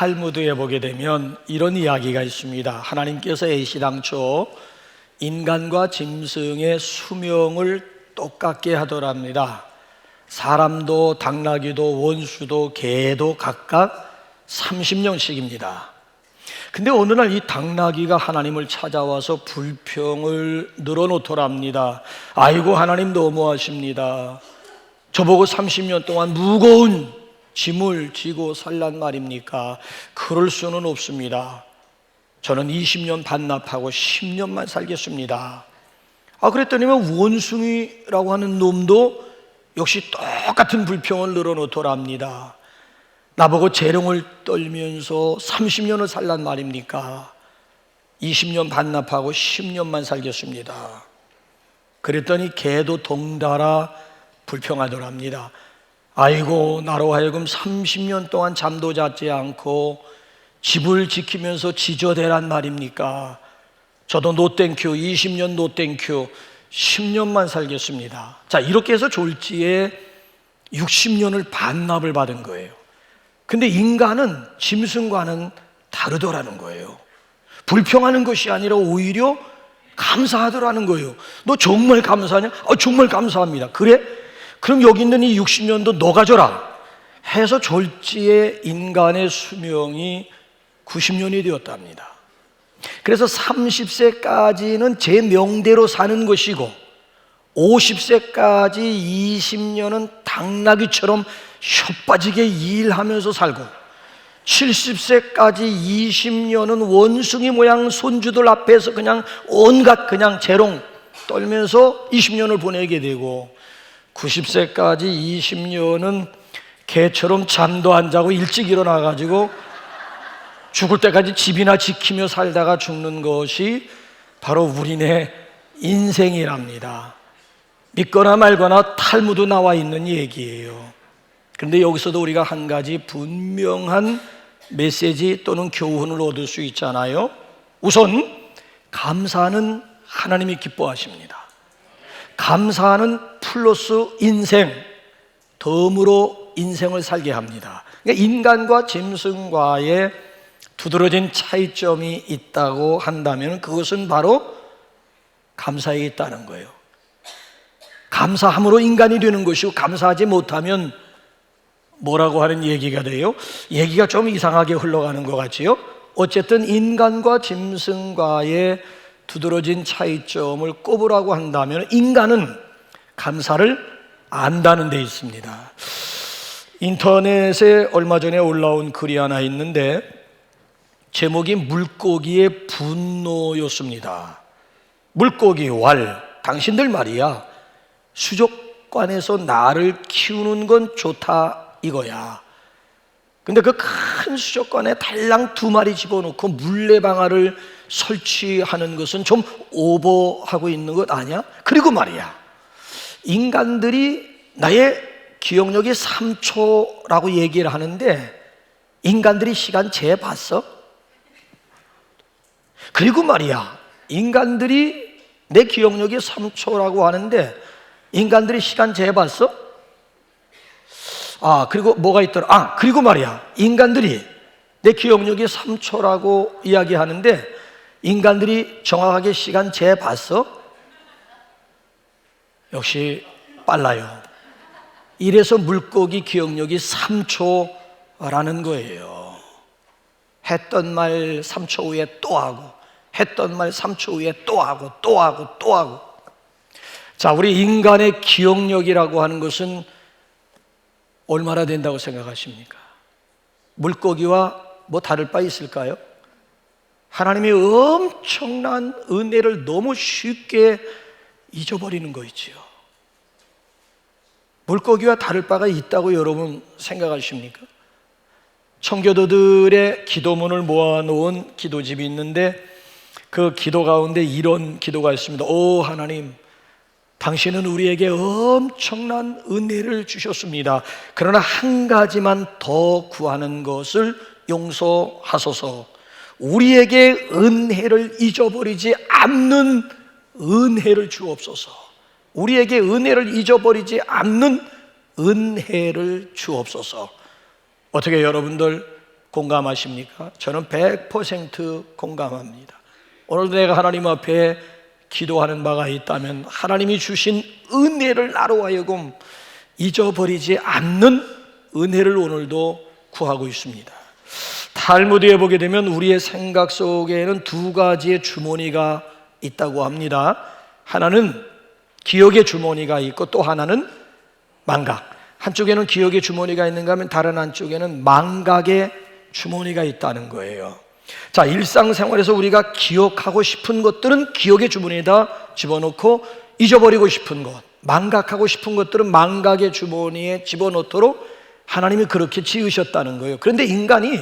탈무드에 보게 되면 이런 이야기가 있습니다. 하나님께서 애시당초 인간과 짐승의 수명을 똑같게 하더랍니다. 사람도 당나귀도 원수도 개도 각각 30년씩입니다. 근데 어느 날 이 당나귀가 하나님을 찾아와서 불평을 늘어놓더랍니다. 아이고, 하나님 너무하십니다. 저보고 30년 동안 무거운 짐을 지고 살란 말입니까? 그럴 수는 없습니다. 저는 20년 반납하고 10년만 살겠습니다. 그랬더니 원숭이라고 하는 놈도 역시 똑같은 불평을 늘어놓더랍니다. 나보고 재롱을 떨면서 30년을 살란 말입니까? 20년 반납하고 10년만 살겠습니다. 그랬더니 개도 덩달아 불평하더랍니다. 아이고, 나로 하여금 30년 동안 잠도 잤지 않고 집을 지키면서 지저대란 말입니까? 저도 노땡큐, 20년 노땡큐, 10년만 살겠습니다. 자, 이렇게 해서 졸지에 60년을 반납을 받은 거예요. 근데 인간은 짐승과는 다르더라는 거예요. 불평하는 것이 아니라 오히려 감사하더라는 거예요. 너 정말 감사하냐? 정말 감사합니다. 그래? 그럼 여기 있는 이 60년도 너 가져라 해서 졸지에 인간의 수명이 90년이 되었답니다. 그래서 30세까지는 제 명대로 사는 것이고 50세까지 20년은 당나귀처럼 혀빠지게 일하면서 살고 70세까지 20년은 원숭이 모양 손주들 앞에서 그냥 온갖 그냥 재롱 떨면서 20년을 보내게 되고 90세까지 20년은 개처럼 잠도 안 자고 일찍 일어나가지고 죽을 때까지 집이나 지키며 살다가 죽는 것이 바로 우리네 인생이랍니다. 믿거나 말거나 탈무드 나와 있는 얘기예요. 그런데 여기서도 우리가 한 가지 분명한 메시지 또는 교훈을 얻을 수 있잖아요. 우선 감사는 하나님이 기뻐하십니다. 감사는 플러스 인생, 덤으로 인생을 살게 합니다. 그러니까 인간과 짐승과의 두드러진 차이점이 있다고 한다면 그것은 바로 감사에 있다는 거예요. 감사함으로 인간이 되는 것이고 감사하지 못하면 뭐라고 하는 얘기가 돼요? 얘기가 좀 이상하게 흘러가는 것 같지요? 어쨌든 인간과 짐승과의 두드러진 차이점을 꼽으라고 한다면 인간은 감사를 안다는 데 있습니다. 인터넷에 얼마 전에 올라온 글이 하나 있는데 제목이 물고기의 분노였습니다. 물고기 왈, 당신들 말이야 수족관에서 나를 키우는 건 좋다 이거야. 근데 그 큰 수족관에 달랑 2마리 집어넣고 물레방아를 설치하는 것은 좀 오버하고 있는 것 아니야? 그리고 말이야, 인간들이 나의 기억력이 3초라고 얘기를 하는데 인간들이 시간 재봤어? 그리고 말이야, 인간들이 내 기억력이 3초라고 하는데 인간들이 시간 재봤어? 그리고 뭐가 있더라? 그리고 말이야, 인간들이 내 기억력이 3초라고 이야기하는데 인간들이 정확하게 시간 재봤어? 역시 빨라요. 이래서 물고기 기억력이 3초라는 거예요. 했던 말 3초 후에 또 하고 했던 말 3초 후에 또 하고 또 하고 또 하고. 자, 우리 인간의 기억력이라고 하는 것은 얼마나 된다고 생각하십니까? 물고기와 뭐 다를 바 있을까요? 하나님의 엄청난 은혜를 너무 쉽게 잊어버리는 거 있지요. 물고기와 다를 바가 있다고 여러분 생각하십니까? 청교도들의 기도문을 모아놓은 기도집이 있는데 그 기도 가운데 이런 기도가 있습니다. 오 하나님, 당신은 우리에게 엄청난 은혜를 주셨습니다. 그러나 한 가지만 더 구하는 것을 용서하소서. 우리에게 은혜를 잊어버리지 않는 은혜를 주옵소서. 우리에게 은혜를 잊어버리지 않는 은혜를 주옵소서. 어떻게 여러분들 공감하십니까? 저는 100% 공감합니다. 오늘도 내가 하나님 앞에 기도하는 바가 있다면 하나님이 주신 은혜를 나로 하여금 잊어버리지 않는 은혜를 오늘도 구하고 있습니다. 탈무드에 보게 되면 우리의 생각 속에는 두 가지의 주머니가 있다고 합니다. 하나는 기억의 주머니가 있고 또 하나는 망각. 한쪽에는 기억의 주머니가 있는가 하면 다른 한쪽에는 망각의 주머니가 있다는 거예요. 자, 일상생활에서 우리가 기억하고 싶은 것들은 기억의 주머니에다 집어넣고 잊어버리고 싶은 것, 망각하고 싶은 것들은 망각의 주머니에 집어넣도록 하나님이 그렇게 지으셨다는 거예요. 그런데 인간이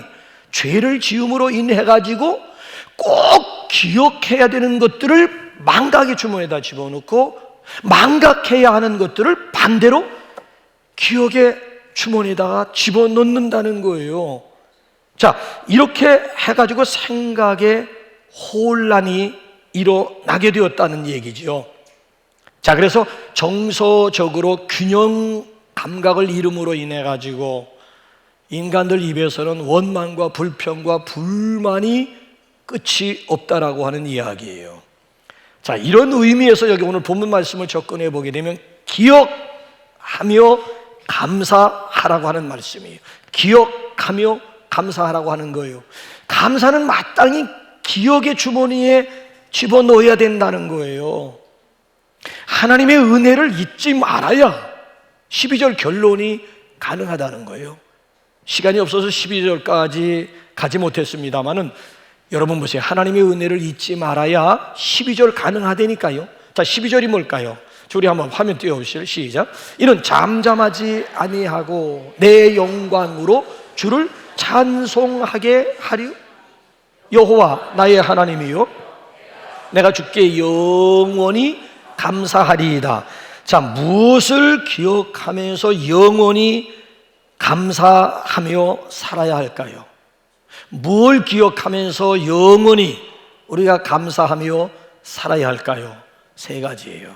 죄를 지음으로 인해 가지고 꼭 기억해야 되는 것들을 망각의 주머니에다 집어넣고 망각해야 하는 것들을 반대로 기억의 주머니에다가 집어넣는다는 거예요. 자, 이렇게 해가지고 생각에 혼란이 일어나게 되었다는 얘기죠. 자, 그래서 정서적으로 균형 감각을 잃음으로 인해 가지고 인간들 입에서는 원망과 불평과 불만이 끝이 없다라고 하는 이야기예요. 자, 이런 의미에서 여기 오늘 본문 말씀을 접근해 보게 되면 기억하며 감사하라고 하는 말씀이에요. 기억하며 감사하라고 하는 거예요. 감사는 마땅히 기억의 주머니에 집어넣어야 된다는 거예요. 하나님의 은혜를 잊지 말아야 12절 결론이 가능하다는 거예요. 시간이 없어서 12절까지 가지 못했습니다만은 여러분 보세요. 하나님의 은혜를 잊지 말아야 12절 가능하다니까요. 자, 12절이 뭘까요? 우리 한번 화면 띄워주시죠. 시작. 이는 잠잠하지 아니하고 내 영광으로 주를 찬송하게 하리요. 여호와 나의 하나님이요 내가 주께 영원히 감사하리이다. 자, 무엇을 기억하면서 영원히 감사하며 살아야 할까요? 뭘 기억하면서 영원히 우리가 감사하며 살아야 할까요? 세 가지예요.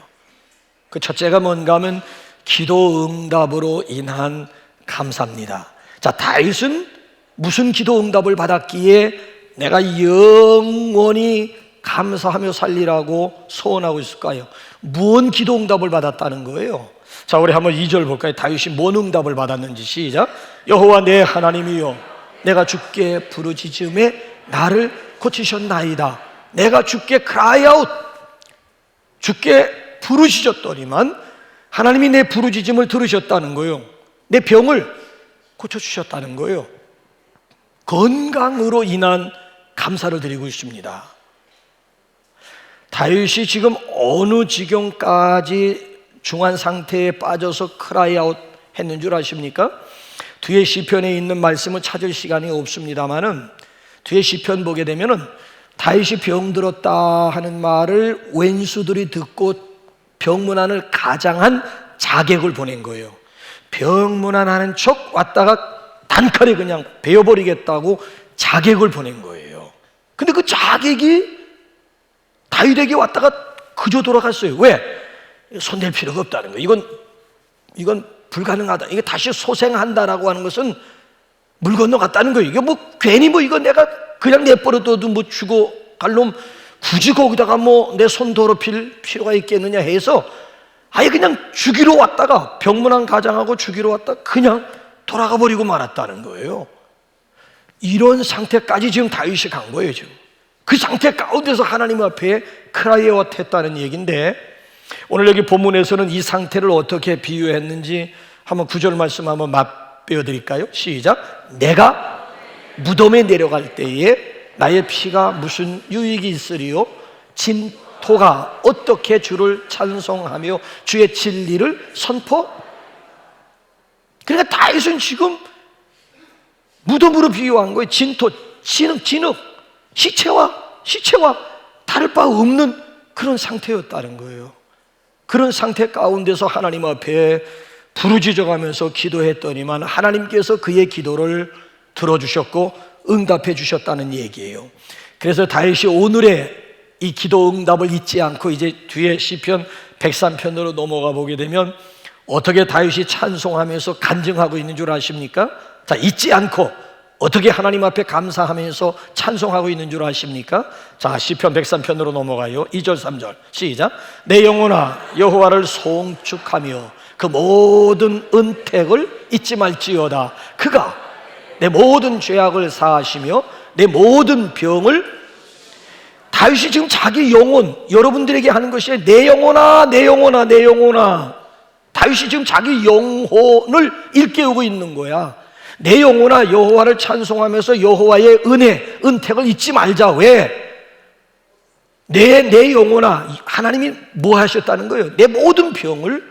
그 첫째가 뭔가 하면 기도 응답으로 인한 감사입니다. 자, 다윗은 무슨 기도 응답을 받았기에 내가 영원히 감사하며 살리라고 소원하고 있을까요? 무슨 기도 응답을 받았다는 거예요? 자, 우리 한번 2절 볼까요? 다윗이 뭔 응답을 받았는지. 시작. 여호와 내 하나님이여 내가 주께 부르짖음에 나를 고치셨나이다. 내가 주께 cry out, 주께 부르짖었더니만 하나님이 내 부르짖음을 들으셨다는 거예요. 내 병을 고쳐주셨다는 거예요. 건강으로 인한 감사를 드리고 있습니다. 다윗이 지금 어느 지경까지 중한 상태에 빠져서 크라이아웃 했는 줄 아십니까? 뒤에 시편에 있는 말씀을 찾을 시간이 없습니다만은 뒤에 시편 보게 되면은 다윗이 병들었다 하는 말을 왼수들이 듣고 병문안을 가장한 자객을 보낸 거예요. 병문안하는 척 왔다가 단칼에 그냥 베어버리겠다고 자객을 보낸 거예요. 근데 그 자객이 다윗에게 왔다가 그저 돌아갔어요. 왜? 손댈 필요가 없다는 거예요. 이건 불가능하다. 이게 다시 소생한다라고 하는 것은 물 건너갔다는 거예요. 이게 뭐 괜히 뭐 이거 내가 그냥 내버려둬도 뭐 죽어 갈 놈 굳이 거기다가 뭐 내 손 더럽힐 필요가 있겠느냐 해서 아예 그냥 죽이러 왔다가 병문안 가장하고 죽이러 왔다가 그냥 돌아가 버리고 말았다는 거예요. 이런 상태까지 지금 다윗이 간 거예요. 지금 그 상태 가운데서 하나님 앞에 크라이아웃 했다는 얘기인데, 오늘 여기 본문에서는 이 상태를 어떻게 비유했는지 한번 9절 말씀 한번 맛배워 드릴까요? 시작. 내가 무덤에 내려갈 때에 나의 피가 무슨 유익이 있으리요? 진토가 어떻게 주를 찬송하며 주의 진리를 선포? 그러니까 다윗은 지금 무덤으로 비유한 거예요. 진토, 진흙, 시체와 다를 바 없는 그런 상태였다는 거예요. 그런 상태 가운데서 하나님 앞에 부르짖어가면서 기도했더니만 하나님께서 그의 기도를 들어주셨고 응답해 주셨다는 얘기예요. 그래서 다윗이 오늘의 이 기도 응답을 잊지 않고 이제 뒤에 시편 103편으로 넘어가 보게 되면 어떻게 다윗이 찬송하면서 간증하고 있는 줄 아십니까? 자, 잊지 않고 어떻게 하나님 앞에 감사하면서 찬송하고 있는 줄 아십니까? 자, 시편 103편으로 넘어가요. 2절 3절 시작. 내 영혼아 여호와를 송축하며 그 모든 은택을 잊지 말지어다. 그가 내 모든 죄악을 사하시며 내 모든 병을. 다윗이 지금 자기 영혼, 여러분들에게 하는 것이 내 영혼아 내 영혼아 내 영혼아. 다윗이 지금 자기 영혼을 일깨우고 있는 거야. 내 영혼아 여호와를 찬송하면서 여호와의 은혜, 은택을 잊지 말자. 왜? 내 영혼아, 하나님이 뭐 하셨다는 거예요? 내 모든 병을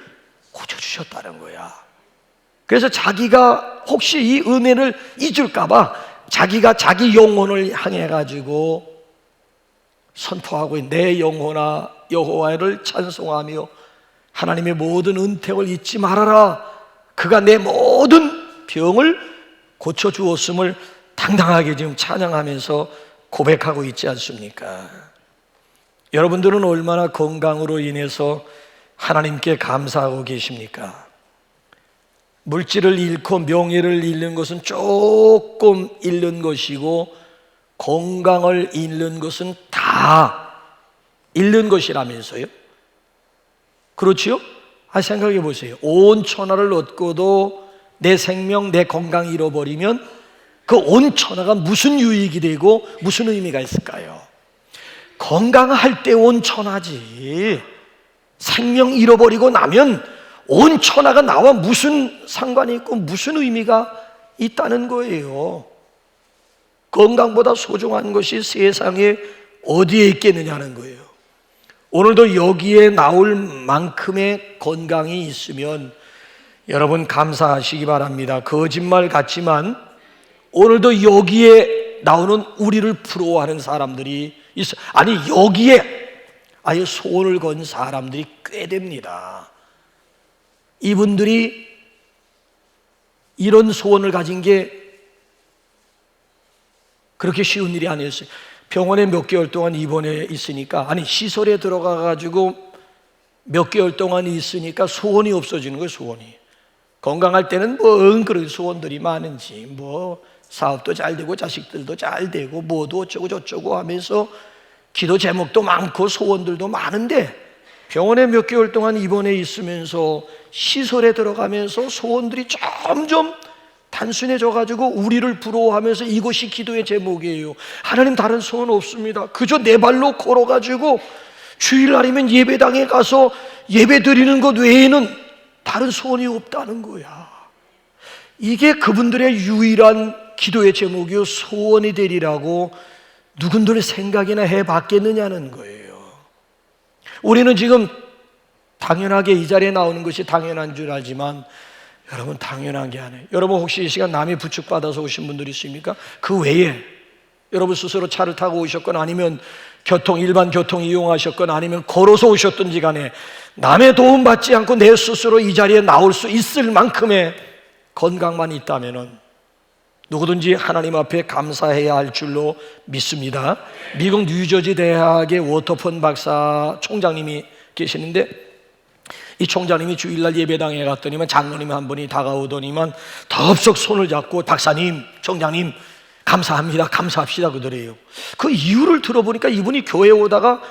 고쳐주셨다는 거야. 그래서 자기가 혹시 이 은혜를 잊을까 봐 자기가 자기 영혼을 향해 가지고 선포하고 있는, 내 영혼아 여호와를 찬송하며 하나님의 모든 은택을 잊지 말아라. 그가 내 모든 병을 고쳐주었음을 당당하게 지금 찬양하면서 고백하고 있지 않습니까? 여러분들은 얼마나 건강으로 인해서 하나님께 감사하고 계십니까? 물질을 잃고 명예를 잃는 것은 조금 잃는 것이고 건강을 잃는 것은 다 잃는 것이라면서요? 그렇지요? 생각해 보세요. 온 천하를 얻고도 내 생명, 내 건강 잃어버리면 그 온 천하가 무슨 유익이 되고 무슨 의미가 있을까요? 건강할 때 온 천하지, 생명 잃어버리고 나면 온 천하가 나와 무슨 상관이 있고 무슨 의미가 있다는 거예요. 건강보다 소중한 것이 세상에 어디에 있겠느냐는 거예요. 오늘도 여기에 나올 만큼의 건강이 있으면 여러분 감사하시기 바랍니다. 거짓말 같지만 오늘도 여기에 나오는 우리를 부러워하는 사람들이 있어요. 아니 여기에 아예 소원을 건 사람들이 꽤 됩니다. 이분들이 이런 소원을 가진 게 그렇게 쉬운 일이 아니었어요. 병원에 몇 개월 동안 입원해 있으니까, 아니 시설에 들어가 가지고 몇 개월 동안 있으니까 소원이 없어지는 거예요. 소원이. 건강할 때는 뭐 그런 소원들이 많은지, 뭐 사업도 잘 되고 자식들도 잘 되고 뭐도 어쩌고 저쩌고 하면서 기도 제목도 많고 소원들도 많은데, 병원에 몇 개월 동안 입원해 있으면서 시설에 들어가면서 소원들이 점점 단순해져 가지고 우리를 부러워하면서 이것이 기도의 제목이에요. 하나님 다른 소원 없습니다. 그저 내 발로 걸어 가지고 주일날이면 예배당에 가서 예배 드리는 것 외에는 다른 소원이 없다는 거야. 이게 그분들의 유일한 기도의 제목이요, 소원이 되리라고 누군들 생각이나 해봤겠느냐는 거예요. 우리는 지금 당연하게 이 자리에 나오는 것이 당연한 줄 알지만 여러분 당연한 게 아니에요. 여러분 혹시 이 시간 남의 부축받아서 오신 분들이 있습니까? 그 외에 여러분 스스로 차를 타고 오셨거나 아니면 일반 교통 이용하셨거나 아니면 걸어서 오셨든지 간에 남의 도움 받지 않고 내 스스로 이 자리에 나올 수 있을 만큼의 건강만 있다면은 누구든지 하나님 앞에 감사해야 할 줄로 믿습니다. 미국 뉴저지 대학의 워터폰 박사 총장님이 계시는데, 이 총장님이 주일날 예배당에 갔더니만 장로님 한 분이 다가오더니만 덥석 손을 잡고 박사님, 총장님 감사합니다, 감사합시다 그러더래요. 그 이유를 들어보니까 이분이 교회에 오다가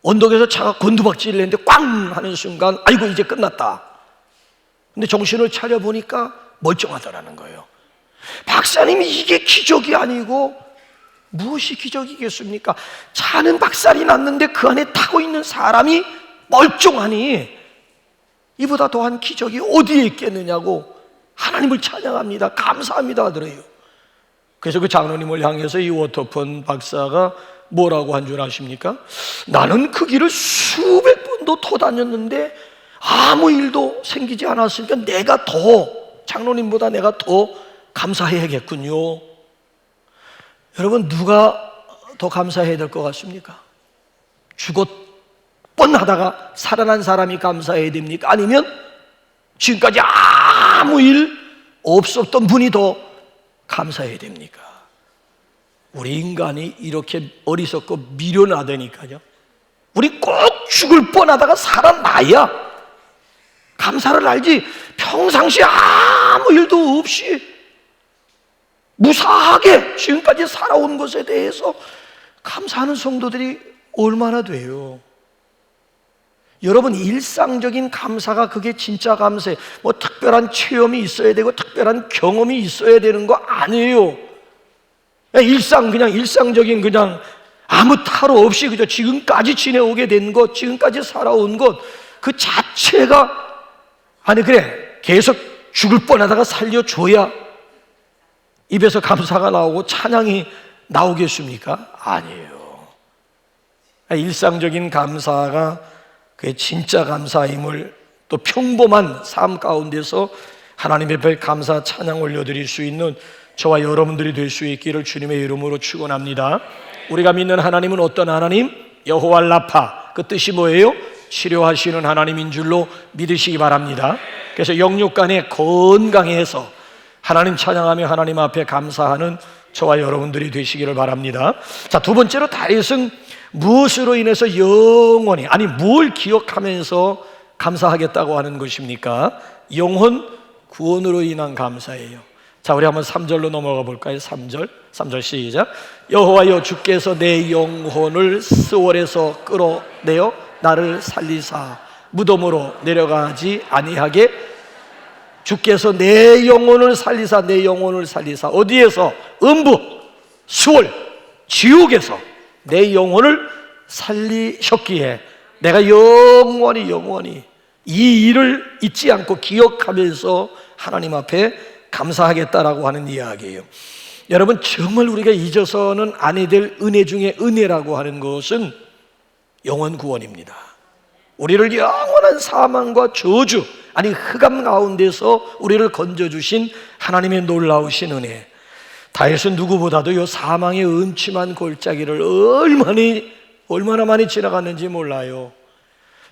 언덕에서 차가 곤두박질을 했는데 꽝 하는 순간 아이고 이제 끝났다. 근데 정신을 차려보니까 멀쩡하더라는 거예요. 박사님이 이게 기적이 아니고 무엇이 기적이겠습니까? 차는 박살이 났는데 그 안에 타고 있는 사람이 멀쩡하니 이보다 더한 기적이 어디에 있겠느냐고 하나님을 찬양합니다, 감사합니다 하더래요. 그래서 그 장로님을 향해서 이 워터폰 박사가 뭐라고 한 줄 아십니까? 나는 그 길을 수백 번도 더 다녔는데 아무 일도 생기지 않았으니까 장로님보다 내가 더 감사해야겠군요. 여러분 누가 더 감사해야 될 것 같습니까? 죽었 뻔하다가 살아난 사람이 감사해야 됩니까? 아니면 지금까지 아무 일 없었던 분이 더 감사해야 됩니까? 우리 인간이 이렇게 어리석고 미련하다니까요. 우리 꼭 죽을 뻔하다가 살아나야 감사를 알지, 평상시에 아무 일도 없이 무사하게 지금까지 살아온 것에 대해서 감사하는 성도들이 얼마나 돼요? 여러분, 일상적인 감사가 그게 진짜 감사예요. 뭐 특별한 체험이 있어야 되고 특별한 경험이 있어야 되는 거 아니에요. 그냥 일상적인 그냥 아무 탈 없이 그저 지금까지 지내오게 된 것, 지금까지 살아온 것 그 자체가, 아니 그래 계속 죽을 뻔하다가 살려줘야 입에서 감사가 나오고 찬양이 나오겠습니까? 아니에요. 일상적인 감사가 그게 진짜 감사임을, 또 평범한 삶 가운데서 하나님 앞에 감사 찬양 올려드릴 수 있는 저와 여러분들이 될 수 있기를 주님의 이름으로 축원합니다. 우리가 믿는 하나님은 어떤 하나님? 여호와 라파, 그 뜻이 뭐예요? 치료하시는 하나님인 줄로 믿으시기 바랍니다. 그래서 영육간에 건강해서 하나님 찬양하며 하나님 앞에 감사하는 저와 여러분들이 되시기를 바랍니다. 자, 두 번째로 다윗은 무엇으로 인해서 영원히, 아니 뭘 기억하면서 감사하겠다고 하는 것입니까? 영혼 구원으로 인한 감사예요. 자, 우리 한번 3절로 넘어가 볼까요? 3절 시작. 여호와여, 주께서 내 영혼을 스월에서 끌어내어 나를 살리사 무덤으로 내려가지 아니하게. 주께서 내 영혼을 살리사, 내 영혼을 살리사. 어디에서? 음부, 수월, 지옥에서 내 영혼을 살리셨기에 내가 영원히 이 일을 잊지 않고 기억하면서 하나님 앞에 감사하겠다라고 하는 이야기예요. 여러분, 정말 우리가 잊어서는 아니 될 은혜 중에 은혜라고 하는 것은 영원 구원입니다. 우리를 영원한 사망과 저주, 아니 흑암 가운데서 우리를 건져주신 하나님의 놀라우신 은혜. 다윗은 누구보다도 이 사망의 음침한 골짜기를 얼마나 많이 지나갔는지 몰라요.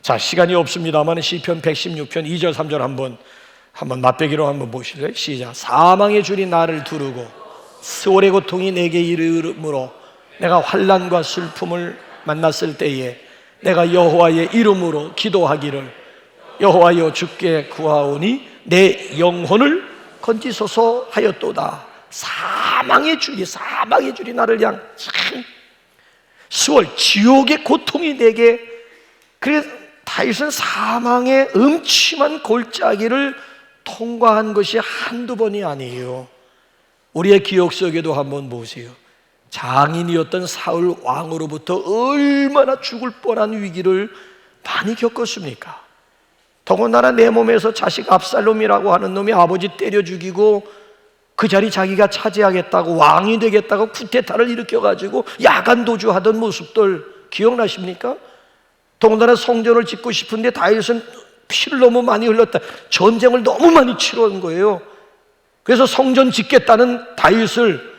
자, 시간이 없습니다만 시편 116편 2절 3절 한번 맛배기로 한번 보실래요? 시작. 사망의 줄이 나를 두르고 스월의 고통이 내게 이르므로 내가 환난과 슬픔을 만났을 때에 내가 여호와의 이름으로 기도하기를 여호와여, 주께 구하오니 내 영혼을 건지소서 하였도다. 사망의 줄이 나를 향, 수월, 지옥의 고통이 내게. 그래서 다윗은 사망의 음침한 골짜기를 통과한 것이 한두 번이 아니에요. 우리의 기억 속에도 한번 보세요. 장인이었던 사울 왕으로부터 얼마나 죽을 뻔한 위기를 많이 겪었습니까? 더군다나 내 몸에서 자식 압살롬이라고 하는 놈이 아버지 때려 죽이고 그 자리 자기가 차지하겠다고, 왕이 되겠다고 쿠데타를 일으켜가지고 야간 도주하던 모습들 기억나십니까? 더군다나 성전을 짓고 싶은데 다윗은 피를 너무 많이 흘렸다. 전쟁을 너무 많이 치러온 거예요. 그래서 성전 짓겠다는 다윗을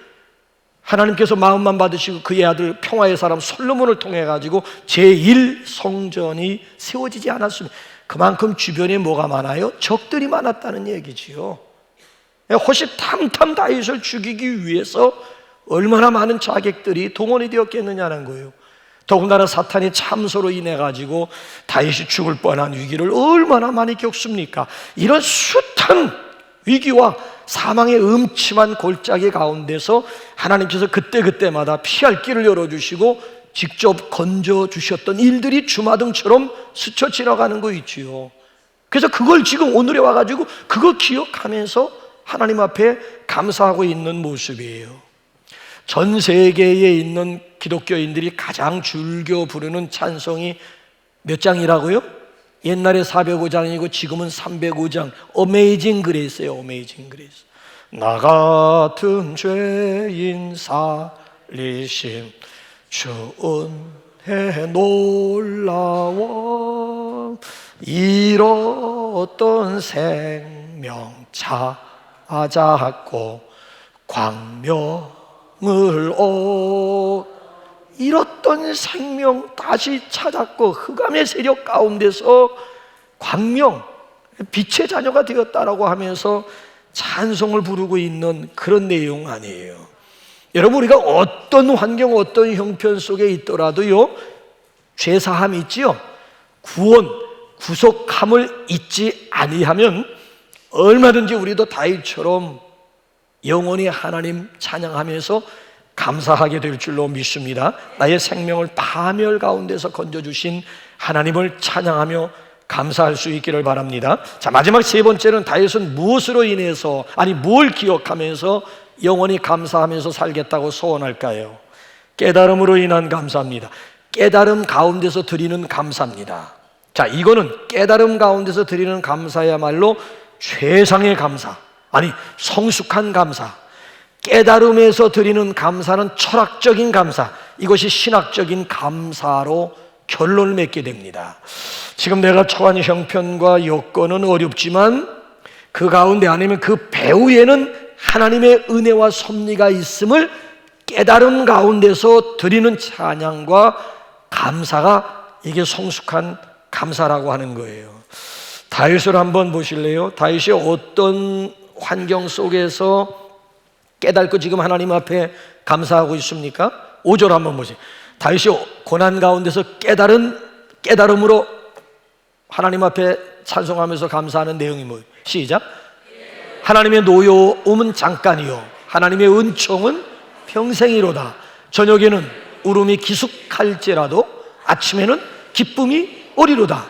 하나님께서 마음만 받으시고 그의 아들 평화의 사람 솔로몬을 통해 가지고 제1성전이 세워지지 않았습니다. 그만큼 주변에 뭐가 많아요? 적들이 많았다는 얘기지요. 호시탐탐 다윗을 죽이기 위해서 얼마나 많은 자객들이 동원이 되었겠느냐는 거예요. 더군다나 사탄의 참소로 인해 가지고 다윗이 죽을 뻔한 위기를 얼마나 많이 겪습니까? 이런 숱한 위기와 사망의 음침한 골짜기 가운데서 하나님께서 그때마다 피할 길을 열어주시고 직접 건져주셨던 일들이 주마등처럼 스쳐 지나가는 거 있지요. 그래서 그걸 지금 오늘에 와가지고 그거 기억하면서 하나님 앞에 감사하고 있는 모습이에요. 전 세계에 있는 기독교인들이 가장 즐겨 부르는 찬송이 몇 장이라고요? 옛날에 405장이고 지금은 305장. 어메이징 그레이스예요. 어메이징 그레이스. 나 같은 죄인 살리심 주 은혜 놀라워 잃었던 생명 찾았고 광명을 잃었던 생명 다시 찾았고 흑암의 세력 가운데서 광명, 빛의 자녀가 되었다라고 하면서 찬송을 부르고 있는 그런 내용 아니에요. 여러분, 우리가 어떤 환경, 어떤 형편 속에 있더라도요, 죄사함이 있지요. 구원, 구속함을 잊지 아니하면 얼마든지 우리도 다윗처럼 영원히 하나님 찬양하면서 감사하게 될 줄로 믿습니다. 나의 생명을 파멸 가운데서 건져주신 하나님을 찬양하며 감사할 수 있기를 바랍니다. 자, 마지막 세 번째는 다윗은 무엇으로 인해서, 뭘 기억하면서 영원히 감사하면서 살겠다고 소원할까요? 깨달음으로 인한 감사입니다. 깨달음 가운데서 드리는 감사입니다. 자, 이거는 깨달음 가운데서 드리는 감사야말로 최상의 감사, 성숙한 감사. 깨달음에서 드리는 감사는 철학적인 감사, 이것이 신학적인 감사로 결론을 맺게 됩니다. 지금 내가 처한 형편과 여건은 어렵지만 그 가운데 아니면 그 배후에는 하나님의 은혜와 섭리가 있음을 깨달음 가운데서 드리는 찬양과 감사가, 이게 성숙한 감사라고 하는 거예요. 다윗을 한번 보실래요? 다윗이 어떤 환경 속에서 깨닫고 지금 하나님 앞에 감사하고 있습니까? 5절 한번 보세요. 다윗이 고난 가운데서 깨달음으로 하나님 앞에 찬송하면서 감사하는 내용이 뭐예요? 시작. 하나님의 노여움은 잠깐이요 하나님의 은총은 평생이로다. 저녁에는 울음이 기숙할지라도 아침에는 기쁨이 오리로다.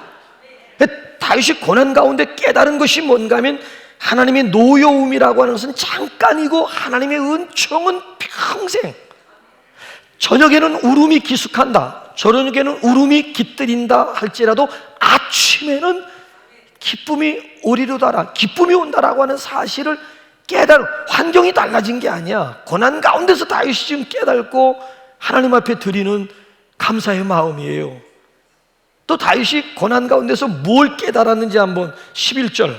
다윗이 고난 가운데 깨달은 것이 뭔가 하면 하나님의 노여움이라고 하는 것은 잠깐이고 하나님의 은총은 평생. 저녁에는 울음이 기숙한다, 저녁에는 울음이 깃들인다 할지라도 아침에는 기쁨이 오리로다라, 기쁨이 온다라고 하는 사실을 환경이 달라진 게 아니야. 고난 가운데서 다윗이 지금 깨닫고 하나님 앞에 드리는 감사의 마음이에요. 또 다윗이 고난 가운데서 뭘 깨달았는지 한번 11절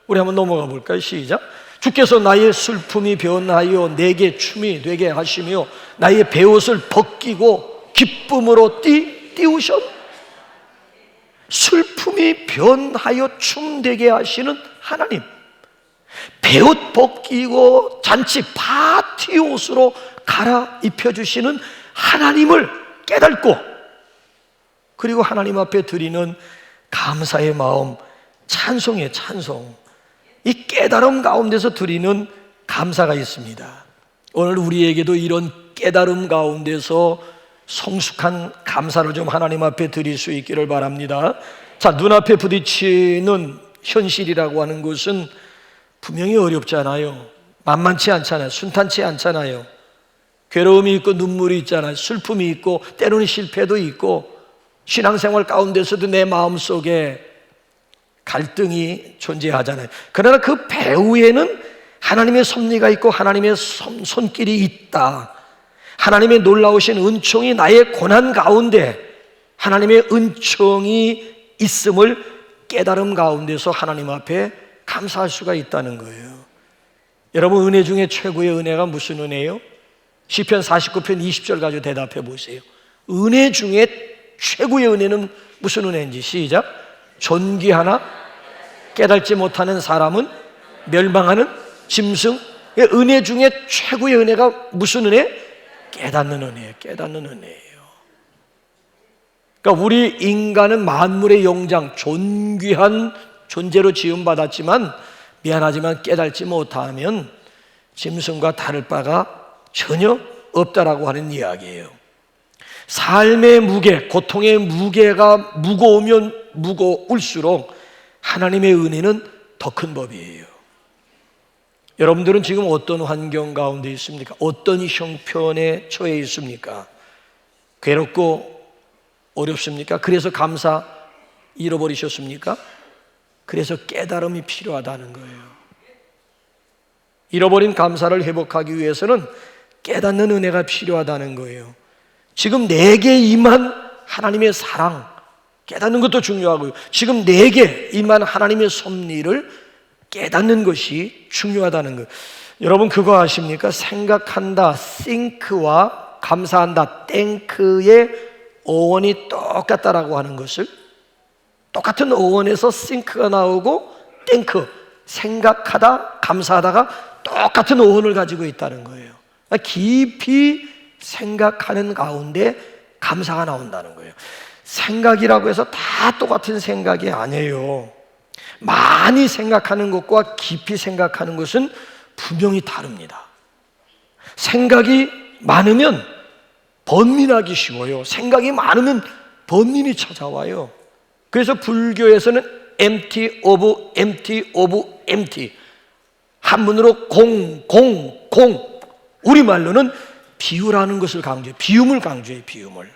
우리 한번 넘어가 볼까요? 시작. 주께서 나의 슬픔이 변하여 내게 춤이 되게 하시며 나의 베옷을 벗기고 기쁨으로 띄우셨. 슬픔이 변하여 춤되게 하시는 하나님, 베옷 벗기고 잔치 파티 옷으로 갈아입혀주시는 하나님을 깨닫고, 그리고 하나님 앞에 드리는 감사의 마음, 찬송의 찬송, 이 깨달음 가운데서 드리는 감사가 있습니다. 오늘 우리에게도 이런 깨달음 가운데서 성숙한 감사를 좀 하나님 앞에 드릴 수 있기를 바랍니다. 자, 눈앞에 부딪히는 현실이라고 하는 것은 분명히 어렵잖아요. 만만치 않잖아요. 순탄치 않잖아요. 괴로움이 있고 눈물이 있잖아요. 슬픔이 있고 때로는 실패도 있고, 신앙생활 가운데서도 내 마음속에 갈등이 존재하잖아요. 그러나 그 배후에는 하나님의 섭리가 있고 하나님의 손길이 있다. 하나님의 놀라우신 은총이 나의 고난 가운데 하나님의 은총이 있음을 깨달음 가운데서 하나님 앞에 감사할 수가 있다는 거예요. 여러분, 은혜 중에 최고의 은혜가 무슨 은혜예요? 시편 49편 20절 가지고 대답해 보세요. 은혜 중에 최고의 은혜는 무슨 은혜인지. 시작. 존귀하나 깨닫지 못하는 사람은 멸망하는 짐승. 은혜 중에 최고의 은혜가 무슨 은혜? 깨닫는 은혜예요. 깨닫는 은혜예요. 그러니까 우리 인간은 만물의 영장, 존귀한 존재로 지음받았지만 미안하지만 깨닫지 못하면 짐승과 다를 바가 전혀 없다라고 하는 이야기예요. 삶의 무게, 고통의 무게가 무거우면 무거울수록 하나님의 은혜는 더 큰 법이에요. 여러분들은 지금 어떤 환경 가운데 있습니까? 어떤 형편에 처해 있습니까? 괴롭고 어렵습니까? 그래서 감사 잃어버리셨습니까? 그래서 깨달음이 필요하다는 거예요. 잃어버린 감사를 회복하기 위해서는 깨닫는 은혜가 필요하다는 거예요. 지금 내게 임한 하나님의 사랑 깨닫는 것도 중요하고요, 지금 내게 임한 하나님의 섭리를 깨닫는 것이 중요하다는 거예요. 여러분, 그거 아십니까? 생각한다, think와 감사한다, think의 어원이 똑같다라고 하는 것을, 똑같은 어원에서 think가 나오고 think, 생각하다, 감사하다가 똑같은 어원을 가지고 있다는 거예요. 깊이 생각하는 가운데 감사가 나온다는 거예요. 생각이라고 해서 다 똑같은 생각이 아니에요. 많이 생각하는 것과 깊이 생각하는 것은 분명히 다릅니다. 생각이 많으면 번민하기 쉬워요. 생각이 많으면 번민이 찾아와요. 그래서 불교에서는 empty of empty, 한문으로 공. 우리말로는 비유라는 것을 강조해요. 비움을 강조해요. 비움을.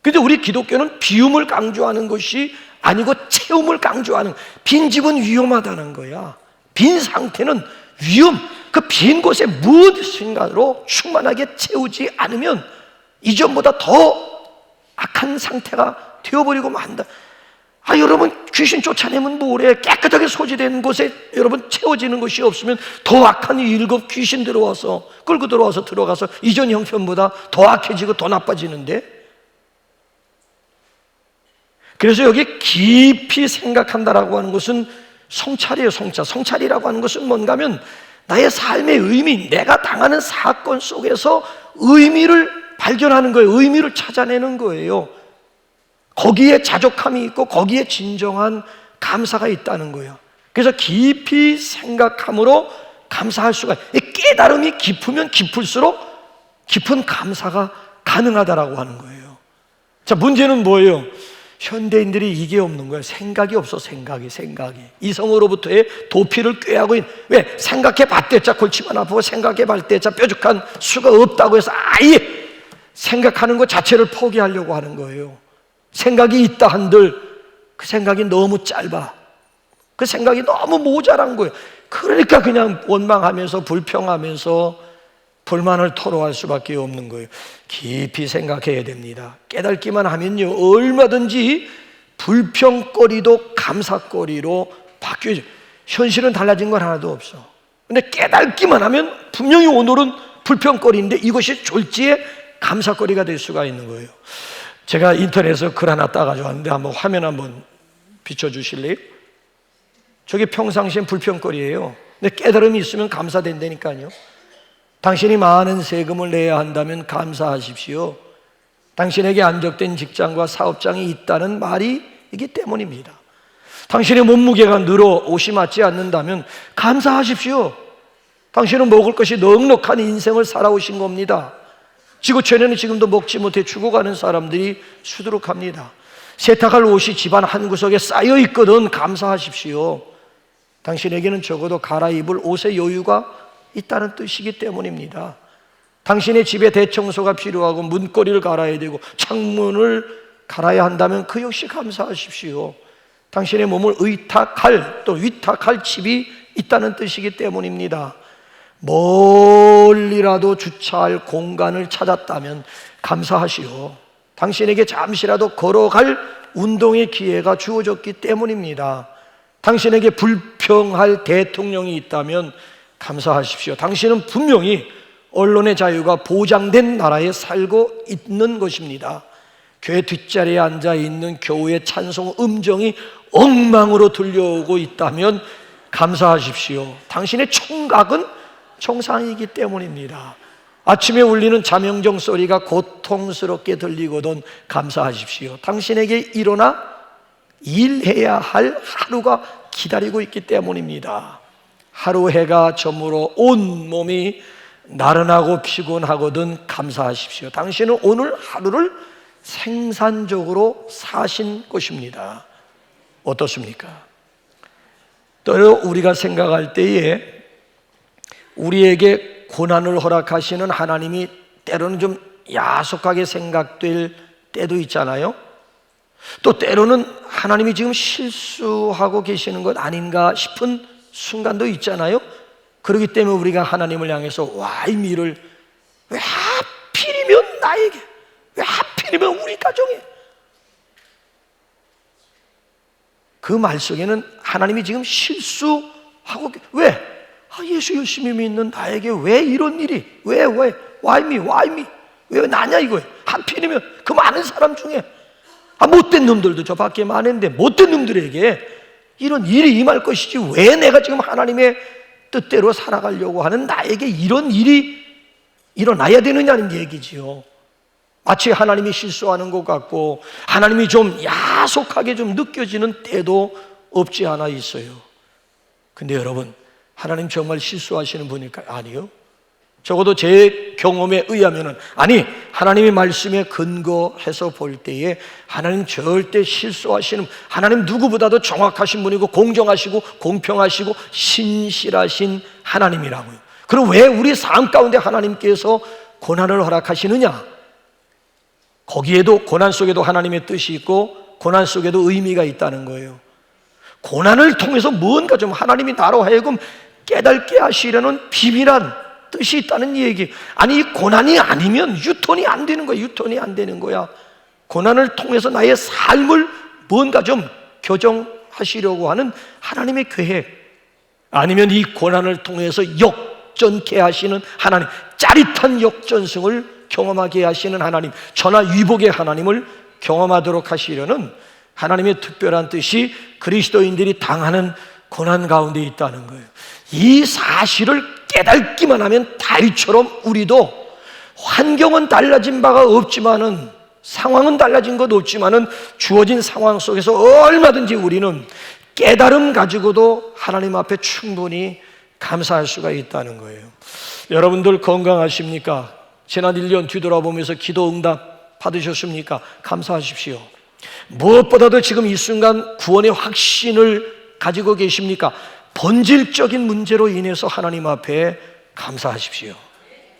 그런데 우리 기독교는 비움을 강조하는 것이 아니고 채움을 강조하는, 빈 집은 위험하다는 거야. 빈 상태는 위험, 그 빈 곳에 무엇인가로 충만하게 채우지 않으면 이전보다 더 악한 상태가 되어버리고 만다. 여러분, 귀신 쫓아내면 뭐래? 깨끗하게 소지된 곳에 여러분 채워지는 것이 없으면 더 악한 일곱 귀신 들어와서 끌고 들어가서 이전 형편보다 더 악해지고 더 나빠지는데. 그래서 여기 깊이 생각한다라고 하는 것은 성찰이에요. 성찰이라고 하는 것은 뭔가 하면 나의 삶의 의미, 내가 당하는 사건 속에서 의미를 발견하는 거예요. 의미를 찾아내는 거예요. 거기에 자족함이 있고 거기에 진정한 감사가 있다는 거예요. 그래서 깊이 생각함으로 감사할 수가 있어요. 깨달음이 깊으면 깊을수록 깊은 감사가 가능하다라고 하는 거예요. 자, 문제는 뭐예요? 현대인들이 이게 없는 거예요. 생각이 없어. 생각이 이성으로부터의 도피를 꾀하고 있는. 왜? 생각해 봤대자 골치만 아프고 생각해 봤대자 뾰족한 수가 없다고 해서 아예 생각하는 것 자체를 포기하려고 하는 거예요. 생각이 있다 한들 그 생각이 너무 짧아. 그 생각이 너무 모자란 거예요. 그러니까 그냥 원망하면서 불평하면서 불만을 토로할 수밖에 없는 거예요. 깊이 생각해야 됩니다. 깨닫기만 하면요, 얼마든지 불평거리도 감사거리로 바뀌어져. 현실은 달라진 건 하나도 없어. 근데 깨닫기만 하면 분명히 오늘은 불평거리인데 이것이 졸지에 감사거리가 될 수가 있는 거예요. 제가 인터넷에서 글 하나 따가지고 왔는데 한번 화면 한번 비춰주실래요? 저게 평상시엔 불평거리예요. 근데 깨달음이 있으면 감사된다니까요. 당신이 많은 세금을 내야 한다면 감사하십시오. 당신에게 안정된 직장과 사업장이 있다는 말이 이기 때문입니다. 당신의 몸무게가 늘어 옷이 맞지 않는다면 감사하십시오. 당신은 먹을 것이 넉넉한 인생을 살아오신 겁니다. 지구촌에는 지금도 먹지 못해 죽어가는 사람들이 수두룩합니다. 세탁할 옷이 집안 한 구석에 쌓여 있거든 감사하십시오. 당신에게는 적어도 갈아입을 옷의 여유가 있다는 뜻이기 때문입니다. 당신의 집에 대청소가 필요하고 문고리를 갈아야 되고 창문을 갈아야 한다면 그 역시 감사하십시오. 당신의 몸을 의탁할 또 위탁할 집이 있다는 뜻이기 때문입니다. 멀리라도 주차할 공간을 찾았다면 감사하시오. 당신에게 잠시라도 걸어갈 운동의 기회가 주어졌기 때문입니다. 당신에게 불평할 대통령이 있다면 감사하십시오. 당신은 분명히 언론의 자유가 보장된 나라에 살고 있는 것입니다. 교회 뒷자리에 앉아 있는 교우의 찬송 음정이 엉망으로 들려오고 있다면 감사하십시오. 당신의 총각은 정상이기 때문입니다. 아침에 울리는 자명종 소리가 고통스럽게 들리거든 감사하십시오. 당신에게 일어나 일해야 할 하루가 기다리고 있기 때문입니다. 하루 해가 저물어 온 몸이 나른하고 피곤하거든 감사하십시오. 당신은 오늘 하루를 생산적으로 사신 것입니다. 어떻습니까? 또 우리가 생각할 때에 우리에게 고난을 허락하시는 하나님이 때로는 좀 야속하게 생각될 때도 있잖아요. 또 때로는 하나님이 지금 실수하고 계시는 것 아닌가 싶은 순간도 있잖아요. 그렇기 때문에 우리가 하나님을 향해서 와이미를 왜 하필이면 나에게, 왜 하필이면 우리 가정에, 그 말 속에는 하나님이 지금 실수하고 왜? 예수 열심히 믿는 나에게 왜 이런 일이, 왜 와이미 왜 나냐 이거예요. 하필이면 그 많은 사람 중에 못된 놈들도 저 밖에 많은데 못된 놈들에게 이런 일이 임할 것이지 왜 내가 지금 하나님의 뜻대로 살아가려고 하는 나에게 이런 일이 일어나야 되느냐는 얘기지요. 마치 하나님이 실수하는 것 같고 하나님이 좀 야속하게 좀 느껴지는 때도 없지 않아 있어요. 근데 여러분, 하나님 정말 실수하시는 분일까요? 아니요. 적어도 제 경험에 의하면은, 아니, 하나님의 말씀에 근거해서 볼 때에 하나님 절대 실수하시는, 하나님 누구보다도 정확하신 분이고 공정하시고 공평하시고 신실하신 하나님이라고요. 그럼 왜 우리 삶 가운데 하나님께서 고난을 허락하시느냐? 거기에도, 고난 속에도 하나님의 뜻이 있고 고난 속에도 의미가 있다는 거예요. 고난을 통해서 뭔가 좀 하나님이 나로 하여금 깨닫게 하시려는 비밀한 뜻이 있다는 얘기. 아니, 이 고난이 아니면 유턴이 안 되는 거야. 유턴이 안 되는 거야. 고난을 통해서 나의 삶을 뭔가 좀 교정하시려고 하는 하나님의 계획, 아니면 이 고난을 통해서 역전케 하시는 하나님, 짜릿한 역전승을 경험하게 하시는 하나님, 전화위복의 하나님을 경험하도록 하시려는 하나님의 특별한 뜻이 그리스도인들이 당하는 고난 가운데 있다는 거예요. 이 사실을 깨닫기만 하면 다윗처럼 우리도 환경은 달라진 바가 없지만은, 상황은 달라진 것 없지만은, 주어진 상황 속에서 얼마든지 우리는 깨달음 가지고도 하나님 앞에 충분히 감사할 수가 있다는 거예요. 여러분들 건강하십니까? 지난 1년 뒤돌아보면서 기도 응답 받으셨습니까? 감사하십시오. 무엇보다도 지금 이 순간 구원의 확신을 가지고 계십니까? 본질적인 문제로 인해서 하나님 앞에 감사하십시오.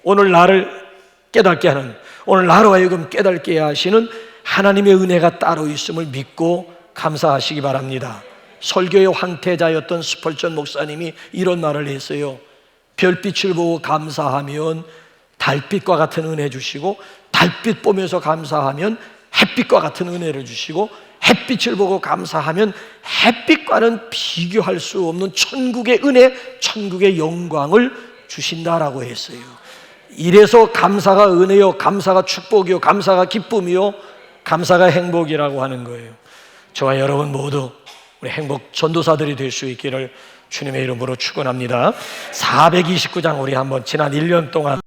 오늘 나를 깨닫게 하는, 오늘 나로 하여금 깨닫게 하시는 하나님의 은혜가 따로 있음을 믿고 감사하시기 바랍니다. 설교의 황태자였던 스펄전 목사님이 이런 말을 했어요. 별빛을 보고 감사하면 달빛과 같은 은혜 주시고, 달빛 보면서 감사하면 햇빛과 같은 은혜를 주시고, 햇빛을 보고 감사하면 햇빛과는 비교할 수 없는 천국의 은혜, 천국의 영광을 주신다라고 했어요. 이래서 감사가 은혜요, 감사가 축복이요, 감사가 기쁨이요, 감사가 행복이라고 하는 거예요. 저와 여러분 모두 우리 행복 전도사들이 될 수 있기를 주님의 이름으로 축원합니다. 429장 우리 한번 지난 1년 동안